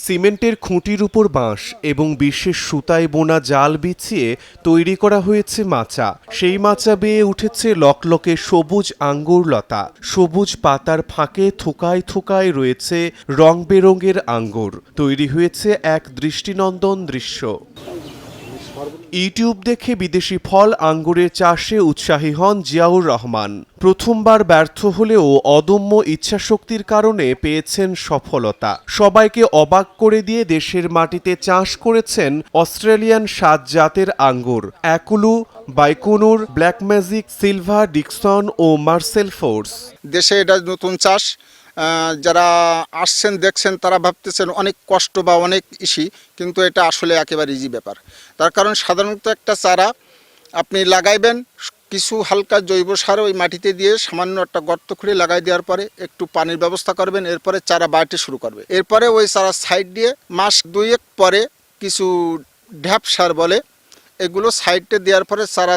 সিমেন্টের খুঁটির উপর বাঁশ এবং বিশেষ সুতায় বোনা জাল বিছিয়ে তৈরি করা হয়েছে মাচা। সেই মাচা বেয়ে উঠেছে লকলকে সবুজ আঙ্গুর লতা। সবুজ পাতার ফাঁকে থোকায় থোকায় রয়েছে রং বেরঙের আঙ্গুর। তৈরি হয়েছে এক দৃষ্টিনন্দন দৃশ্য। ইউটিউব দেখে বিদেশি ফল আঙ্গুরের চাষে উৎসাহী হন জিয়াউর রহমান। প্রথমবার ব্যর্থ হলেও অদম্য ইচ্ছাশক্তির কারণে পেয়েছেন সফলতা। সবাইকে অবাক করে দিয়ে দেশের মাটিতে চাষ করেছেন অস্ট্রেলিয়ান ৭ জাতের আঙ্গুর: অ্যাকুলু, বাইকুনুর, ব্ল্যাক ম্যাজিক, সিলভা, ডিকসন ও মার্সেল ফোর্স। দেশে এটা নতুন চাষ। যারা আসছেন দেখছেন তারা ভাবতেছেন অনেক কষ্ট বা অনেক ইসি, কিন্তু এটা আসলে একেবারে ইজি ব্যাপার। তার কারণ সাধারণত একটা চারা আপনি লাগাইবেন, কিছু হালকা জৈব সার ওই মাটিতে দিয়ে সামান্য একটা গর্ত খুঁড়ে লাগাই দেওয়ার পরে একটু পানির ব্যবস্থা করবেন, এরপরে চারা বাড়তে শুরু করবে। এরপরে ওই চারা সাইড দিয়ে মাস ২-১ পরে কিছু ঢ্যাপ সার বলে, এগুলো সাইডে দেওয়ার পরে চারা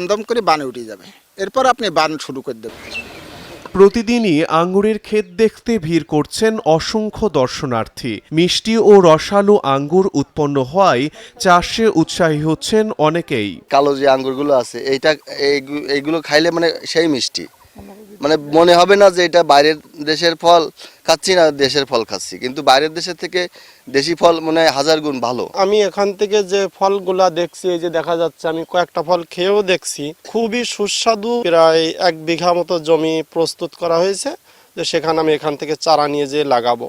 দাম করে বানে উঠে যাবে। এরপর আপনি বান শুরু করে দেবেন। প্রতিদিনই আঙ্গুরের ক্ষেত দেখতে ভিড় করছেন অসংখ্য দর্শনার্থী। মিষ্টি ও রসালো আঙ্গুর উৎপন্ন হওয়ায় চাষে উৎসাহী হচ্ছেন অনেকেই। কালো যে আঙ্গুরগুলো আছে এইগুলো খাইলে মানে সেই মিষ্টি, মানে মনে হবে না যে এটা বাইরের দেশের ফল খাচ্ছি না দেশের ফল খাচ্ছি, কিন্তু বাইরের দেশের থেকে দেশি ফল মনে হয় 1000 গুণ ভালো। আমি এখান থেকে যে ফলগুলা দেখছি, এই যে দেখা যাচ্ছে, আমি কয়েকটা ফল খেয়েও দেখছি, খুবই সুস্বাদু। প্রায় 1 বিঘা মতো জমি প্রস্তুত করা হয়েছে, যে সেখানে আমি এখান থেকে চারা নিয়ে যেয়ে লাগাবো।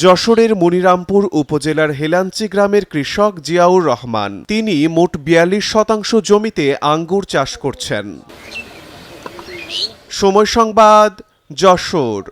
যশোরের মনিরামপুর উপজেলার হেলাঞ্চি গ্রামের কৃষক জিয়াউর রহমান। তিনি মোট 42% জমিতে আঙ্গুর চাষ করছেন। সময় সংবাদ, যশোর।